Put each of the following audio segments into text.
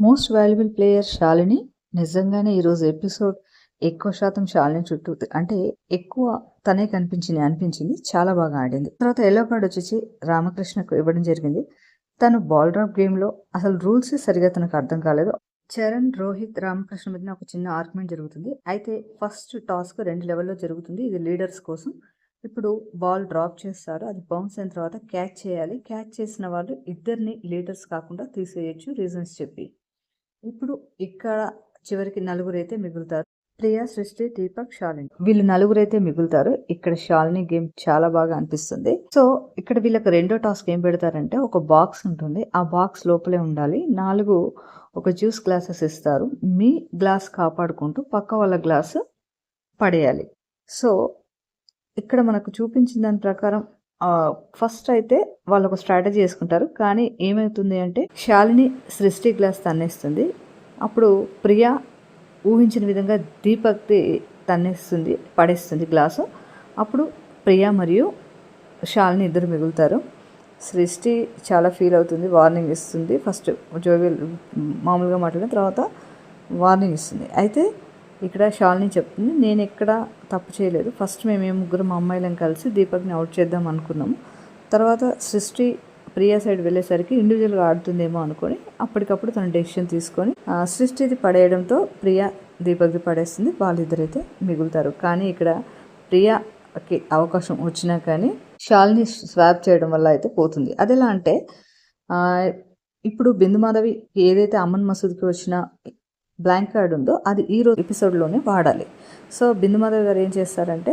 Most valuable player Shalini. నిజంగానే ఈరోజు episode ఎక్కువ శాతం శాలిని చుట్టూ అంటే ఎక్కువ తనే అనిపించింది. చాలా బాగా ఆడింది. తర్వాత ఎల్లో కార్డ్ వచ్చేసి రామకృష్ణకు ఇవ్వడం జరిగింది. తను బాల్ డ్రాప్ గేమ్లో అసలు రూల్స్ సరిగా తనకు అర్థం కాలేదు. చరణ్, రోహిత్, రామకృష్ణ మధ్యన ఒక చిన్న ఆర్గ్యుమెంట్ జరుగుతుంది. అయితే ఫస్ట్ టాస్క్ 2 లెవెల్లో జరుగుతుంది. ఇది లీడర్స్ కోసం. ఇప్పుడు బాల్ డ్రాప్ చేస్తారు. అది బౌన్స్ అయిన తర్వాత క్యాచ్ చేయాలి. క్యాచ్ చేసిన వాళ్ళు ఇద్దరిని లీడర్స్ కాకుండా తీసేయొచ్చు రీజన్స్ చెప్పి. ఇప్పుడు ఇక్కడ చివరికి నలుగురైతే మిగులుతారు. ప్రియా, సృష్టి, దీపక్, శాలిని. వీళ్ళు నలుగురైతే మిగులుతారు. ఇక్కడ శాలిని గేమ్ చాలా బాగా అనిపిస్తుంది. సో ఇక్కడ వీళ్ళకి రెండో టాస్క్ ఏం పెడతారంటే ఒక బాక్స్ ఉంటుంది. ఆ బాక్స్ లోపలే ఉండాలి. 4 ఒక జ్యూస్ గ్లాసెస్ ఇస్తారు. మీ గ్లాస్ కాపాడుకుంటూ పక్క వాళ్ళ గ్లాసు పడేయాలి. సో ఇక్కడ మనకు చూపించిన దాని ప్రకారం ఫస్ట్ అయితే వాళ్ళు ఒక స్ట్రాటజీ వేసుకుంటారు. కానీ ఏమవుతుంది అంటే శాలిని సృష్టి గ్లాస్ తన్నేస్తుంది. అప్పుడు ప్రియా ఊహించిన విధంగా దీపక్ది తన్నేస్తుంది, పడేస్తుంది గ్లాసు. అప్పుడు ప్రియా మరియు శాలిని ఇద్దరు మిగులుతారు. సృష్టి చాలా ఫీల్ అవుతుంది, వార్నింగ్ ఇస్తుంది. ఫస్ట్ జోవియల్ మామూలుగా మాట్లాడిన తర్వాత వార్నింగ్ ఇస్తుంది. అయితే ఇక్కడ శాలిని చెప్తుంది, నేను ఎక్కడ తప్పు చేయలేదు. ఫస్ట్ మేము ముగ్గురం అమ్మాయిలను కలిసి దీపక్ని అవుట్ చేద్దాం అనుకున్నాము. తర్వాత సృష్టి ప్రియా సైడ్ వెళ్ళేసరికి ఇండివిజువల్గా ఆడుతుందేమో అనుకొని అప్పటికప్పుడు తన డెసిషన్ తీసుకొని సృష్టిది పడేయడంతో ప్రియా దీపక్ది పడేస్తుంది. వాళ్ళిద్దరైతే మిగులుతారు. కానీ ఇక్కడ ప్రియాకి అవకాశం వచ్చినా కానీ శాలిని స్వాప్ చేయడం వల్ల అయితే పోతుంది. అది ఎలా అంటే ఇప్పుడు బిందు మాధవి ఏదైతే అమన్ మసూద్కి వచ్చిన బ్లాంక్ కార్డ్ ఉందో అది ఈరోజు ఎపిసోడ్లోనే వాడాలి. సో బిందు మాధవి గారు ఏం చేస్తారంటే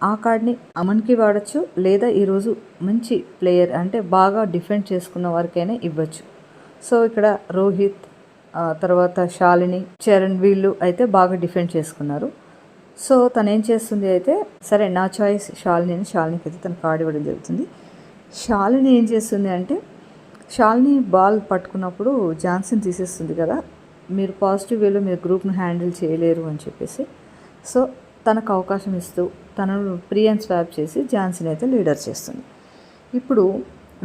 ఆ కార్డ్ని అమన్కి వాడచ్చు, లేదా ఈరోజు మంచి ప్లేయర్ అంటే బాగా డిఫెండ్ చేసుకున్న వారికైనా ఇవ్వచ్చు. సో ఇక్కడ రోహిత్, తర్వాత శాలిని, చరణ్ వీళ్ళు అయితే బాగా డిఫెండ్ చేసుకున్నారు. సో తను ఏం చేస్తుంది అయితే సరే నా చాయిస్ శాలినికి అయితే తను కార్డ్ ఇవ్వడం జరుగుతుంది. శాలిని ఏం చేస్తుంది అంటే శాలిని బాల్ పట్టుకున్నప్పుడు ఝాన్సీని తీసేస్తుంది కదా, మీరు పాజిటివ్ వేలో మీరు గ్రూప్ను హ్యాండిల్ చేయలేరు అని చెప్పేసి. సో తనకు అవకాశం ఇస్తూ తనను ప్రియాని స్వాప్ చేసి ఝాన్సీని అయితే లీడర్ చేస్తుంది. ఇప్పుడు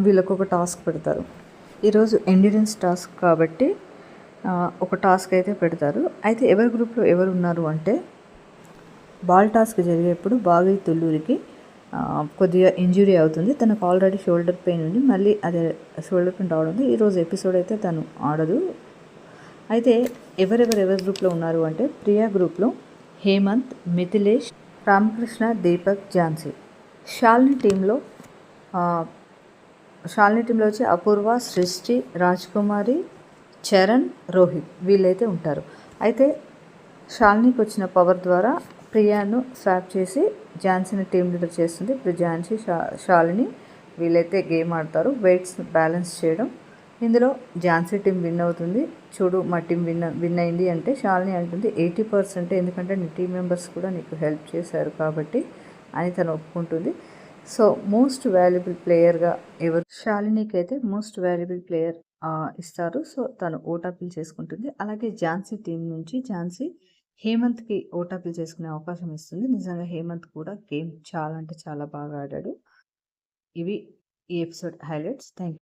వీళ్ళకు ఒక టాస్క్ పెడతారు. ఈరోజు ఎండ్యూరెన్స్ టాస్క్ కాబట్టి ఒక టాస్క్ అయితే పెడతారు. అయితే ఎవరి గ్రూప్లో ఎవరు ఉన్నారు అంటే బాల్ టాస్క్ జరిగేప్పుడు బాగా తుల్లూరికి కొద్దిగా ఇంజురీ అవుతుంది. తనకు ఆల్రెడీ షోల్డర్ పెయిన్ ఉంది. మళ్ళీ అదే షోల్డర్ పెయిన్ రావడం. ఈరోజు ఎపిసోడ్ అయితే తను ఆడదు. అయితే ఎవరి గ్రూప్లో ఉన్నారు అంటే ప్రియా గ్రూప్లో హేమంత్, మిథిలేష్, రామకృష్ణ, దీపక్, ఝాన్సీ. శాలిని టీంలో వచ్చి అపూర్వ, సృష్టి, రాజ్కుమారి, చరణ్, రోహిత్ వీళ్ళైతే ఉంటారు. అయితే శాలినికి వచ్చిన పవర్ ద్వారా ప్రియాను స్వాప్ చేసి ఝాన్సీని టీం లీడర్ చేస్తుంది. ఇప్పుడు ఝాన్సీ, శాలిని వీళ్ళైతే గేమ్ ఆడతారు. వెయిట్స్ బ్యాలెన్స్ చేయడం. ఇందులో ఝాన్సీ టీం విన్ అవుతుంది. చూడు మా టీం విన్ అయింది అంటే శాలిని అంటుంది 80%, ఎందుకంటే నీ టీం మెంబర్స్ కూడా నీకు హెల్ప్ చేశారు కాబట్టి అని తను ఒప్పుకుంటుంది. సో మోస్ట్ వాల్యుబుల్ ప్లేయర్గా ఎవరు శాలినికి అయితే మోస్ట్ వాల్యుబుల్ ప్లేయర్ ఇస్తారు. సో తను ఓటాపిల్ చేసుకుంటుంది. అలాగే ఝాన్సీ టీం నుంచి ఝాన్సీ హేమంత్కి ఓటాపిల్ చేసుకునే అవకాశం ఇస్తుంది. నిజంగా హేమంత్ కూడా గేమ్ చాలా అంటే చాలా బాగా ఆడాడు. ఇవి ఈ ఎపిసోడ్ హైలైట్స్. Thank you.